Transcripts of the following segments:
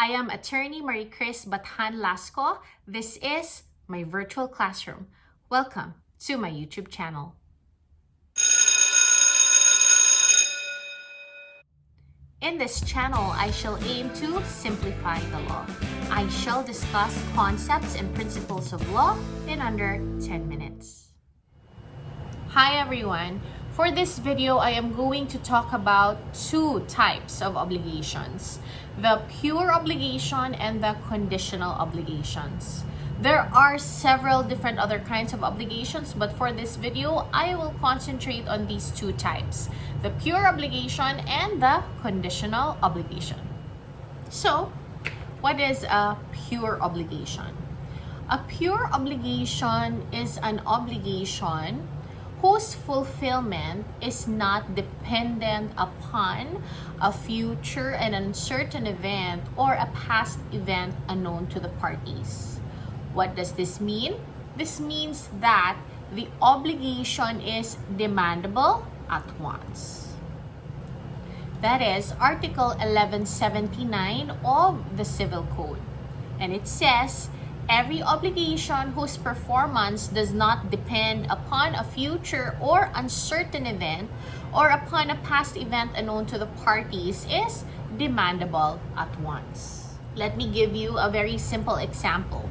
I am attorney Marie Chris Bathan Lasco. This is my virtual classroom. Welcome to my YouTube channel. In this channel, I shall aim to simplify the law. I shall discuss concepts and principles of law in under 10 minutes. Hi everyone. For this video, I am going to talk about two types of obligations, the pure obligation and the conditional obligations. There are several different other kinds of obligations, but for this video, I will concentrate on these two types, the pure obligation and the conditional obligation. So, what is a pure obligation? A pure obligation is an obligation whose fulfillment is not dependent upon a future and uncertain event or a past event unknown to the parties. What does this mean? This means that the obligation is demandable at once. That is Article 1179 of the Civil Code. And it says, every obligation whose performance does not depend upon a future or uncertain event or upon a past event unknown to the parties is demandable at once. Let me give you a very simple example.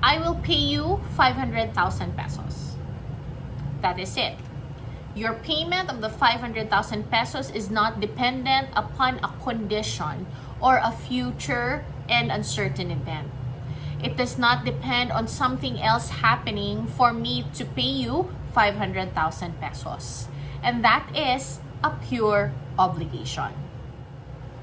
I will pay you 500,000 pesos. That is it. Your payment of the 500,000 pesos is not dependent upon a condition or a future and uncertain event. It does not depend on something else happening for me to pay you 500,000 pesos. And that is a pure obligation.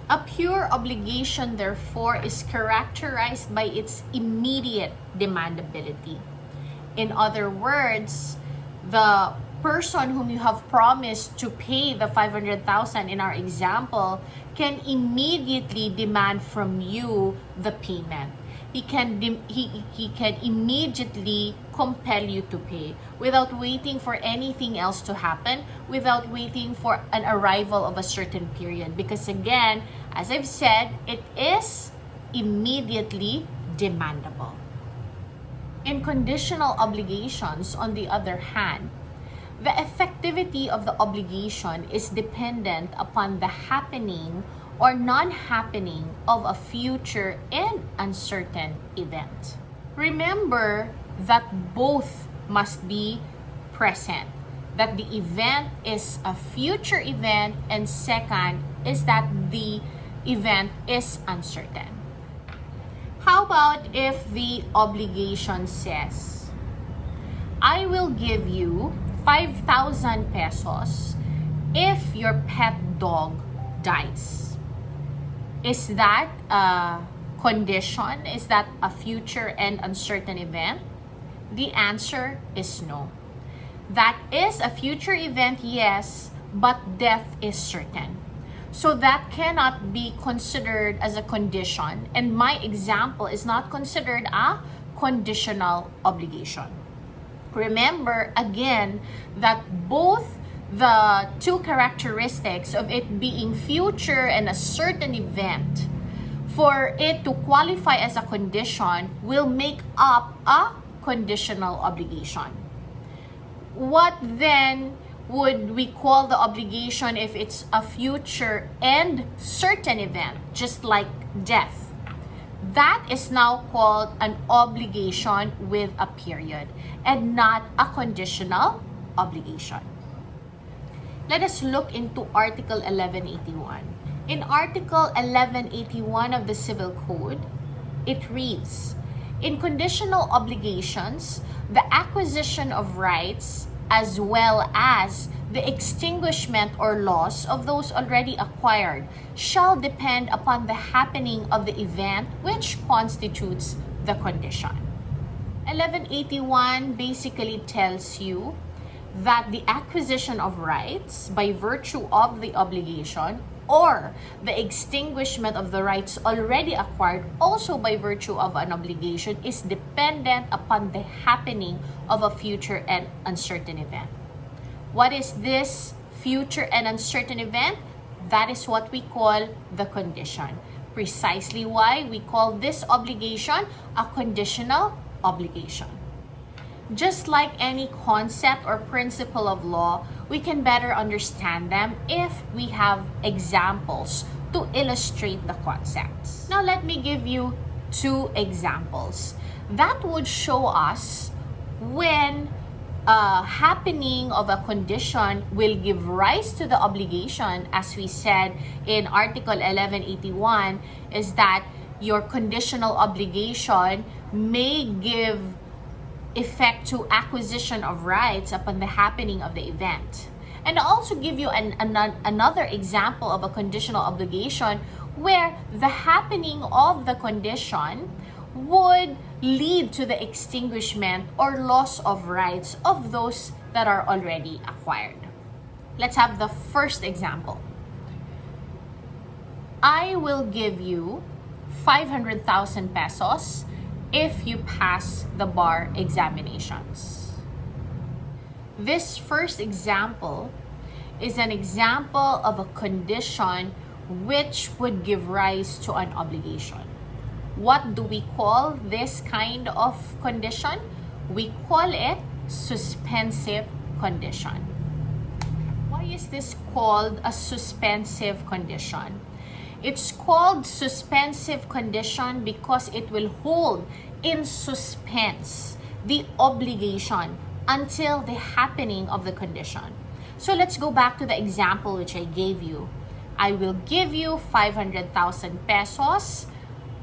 A pure obligation, therefore, is characterized by its immediate demandability. In other words, the person whom you have promised to pay the 500,000 in our example can immediately demand from you the payment. He can immediately compel you to pay without waiting for anything else to happen, without waiting for an arrival of a certain period. Because again, as I've said, it is immediately demandable. In conditional obligations, on the other hand, the effectivity of the obligation is dependent upon the happening or non-happening of a future and uncertain event. Remember that both must be present, that the event is a future event, and second is that the event is uncertain. How about if the obligation says, I will give you 5,000 pesos if your pet dog dies? Is that a condition? Is that a future and uncertain event? The answer is no. That is a future event, yes, but death is certain. So that cannot be considered as a condition, and my example is not considered a conditional obligation. Remember again that both the two characteristics of it being future and a certain event, for it to qualify as a condition, will make up a conditional obligation. What then would we call the obligation if it's a future and certain event, just like death? That is now called an obligation with a period and not a conditional obligation. Let us look into Article 1181. In Article 1181 of the Civil Code, it reads, in conditional obligations, the acquisition of rights as well as the extinguishment or loss of those already acquired shall depend upon the happening of the event which constitutes the condition. 1181 basically tells you that the acquisition of rights by virtue of the obligation or the extinguishment of the rights already acquired also by virtue of an obligation is dependent upon the happening of a future and uncertain event. What is this future and uncertain event? That is what we call the condition. Precisely why we call this obligation a conditional obligation. Just like any concept or principle of law, we can better understand them if we have examples to illustrate the concepts. Now let me give you two examples that would show us when happening of a condition will give rise to the obligation. As we said in Article 1181, is that your conditional obligation may give effect to acquisition of rights upon the happening of the event. And I'll also give you another example of a conditional obligation where the happening of the condition would lead to the extinguishment or loss of rights of those that are already acquired. Let's have the first example. I will give you 500,000 pesos if you pass the bar examinations. This first example is an example of a condition which would give rise to an obligation. What do we call this kind of condition? We call it suspensive condition. Why is this called a suspensive condition? It's called suspensive condition because it will hold in suspense the obligation until the happening of the condition. So let's go back to the example which I gave you. I will give you 500,000 pesos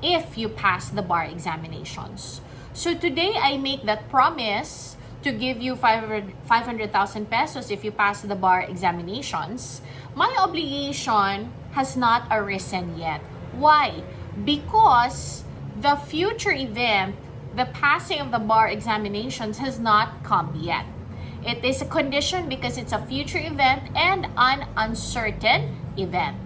if you pass the bar examinations. So today I make that promise to give you 500,000 pesos if you pass the bar examinations. My obligation has not arisen yet. Why? Because the future event, the passing of the bar examinations, has not come yet. It is a condition because it's a future event and an uncertain event.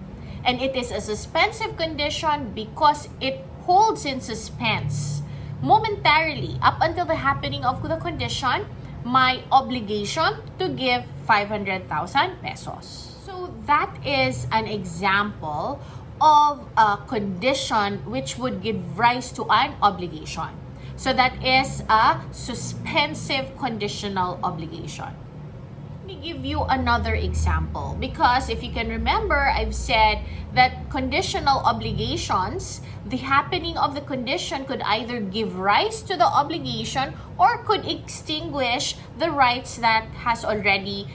And it is a suspensive condition because it holds in suspense momentarily up until the happening of the condition my obligation to give 500,000 pesos. So that is an example of a condition which would give rise to an obligation. So that is a suspensive conditional obligation. Let me give you another example because if you can remember, I've said that conditional obligations, the happening of the condition could either give rise to the obligation or could extinguish the rights that have already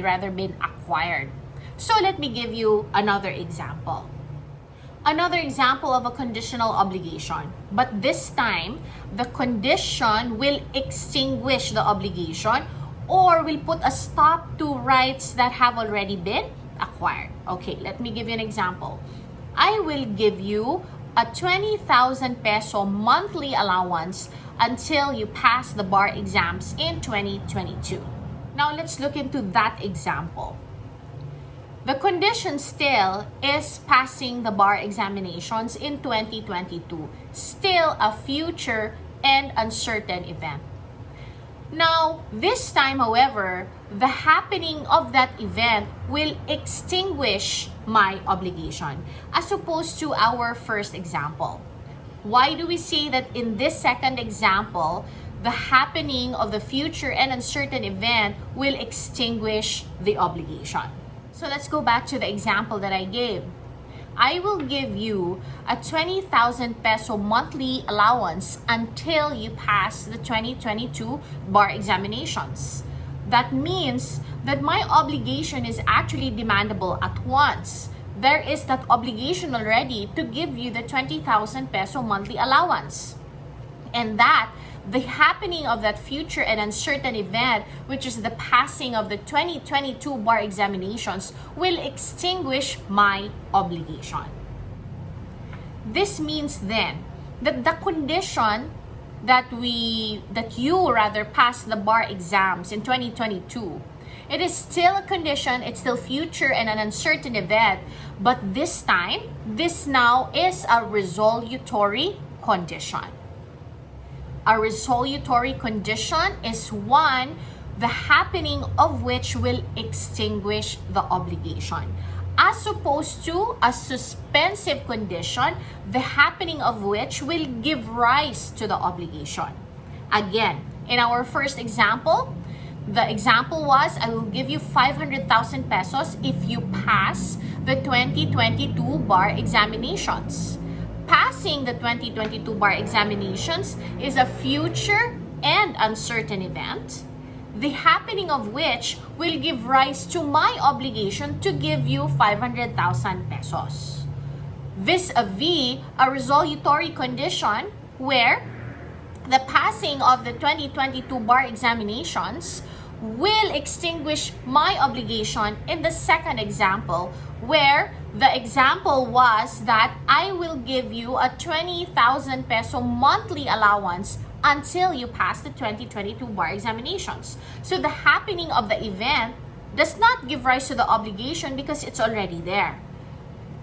been acquired. So let me give you another example. Another example of a conditional obligation, but this time the condition will extinguish the obligation or will put a stop to rights that have already been acquired. Okay, let me give you an example. I will give you a 20,000 peso monthly allowance until you pass the bar exams in 2022. Now let's look into that example. The condition still is passing the bar examinations in 2022, still a future and uncertain event. Now, this time, however, the happening of that event will extinguish my obligation as opposed to our first example. Why do we say that in this second example, the happening of the future and uncertain event will extinguish the obligation? So let's go back to the example that I gave. I will give you a 20,000 peso monthly allowance until you pass the 2022 bar examinations. That means that my obligation is actually demandable at once. There is that obligation already to give you the 20,000 peso monthly allowance. And that the happening of that future and uncertain event, which is the passing of the 2022 bar examinations, will extinguish my obligation. This means then that the condition that you pass the bar exams in 2022, it is still a condition, it's still future and an uncertain event, but this now is a resolutory condition. A resolutory condition is one, the happening of which will extinguish the obligation. as opposed to a suspensive condition, the happening of which will give rise to the obligation. Again, in our first example, the example was, I will give you 500,000 pesos if you pass the 2022 bar examinations. Passing the 2022 bar examinations is a future and uncertain event, the happening of which will give rise to my obligation to give you 500,000 pesos. Vis-a-vis a resolutory condition where the passing of the 2022 bar examinations will extinguish my obligation in the second example, where the example was that I will give you a 20,000 peso monthly allowance until you pass the 2022 bar examinations. So the happening of the event does not give rise to the obligation because it's already there.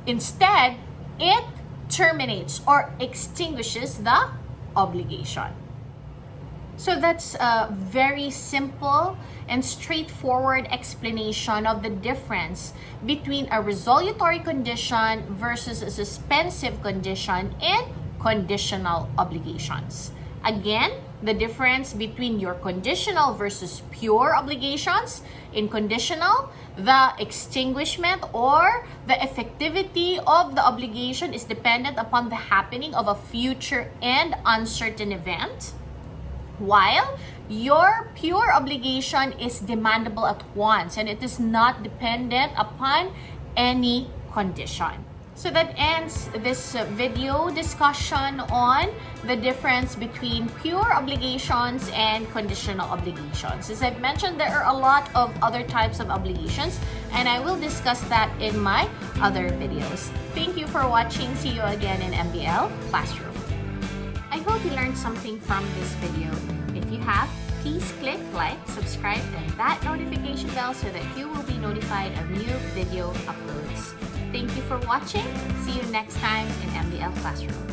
Instead, it terminates or extinguishes the obligation. So that's a very simple and straightforward explanation of the difference between a resolutory condition versus a suspensive condition in conditional obligations. Again, the difference between your conditional versus pure obligations. In conditional, the extinguishment or the effectivity of the obligation is dependent upon the happening of a future and uncertain event, while your pure obligation is demandable at once and it is not dependent upon any condition. So that ends this video discussion on the difference between pure obligations and conditional obligations. As I've mentioned, there are a lot of other types of obligations and I will discuss that in my other videos. Thank you for watching. See you again in MBL Classroom. I hope you learned something from this video. If you have, please click like, subscribe, and that notification bell so that you will be notified of new video uploads. Thank you for watching. See you next time in MBL Classroom.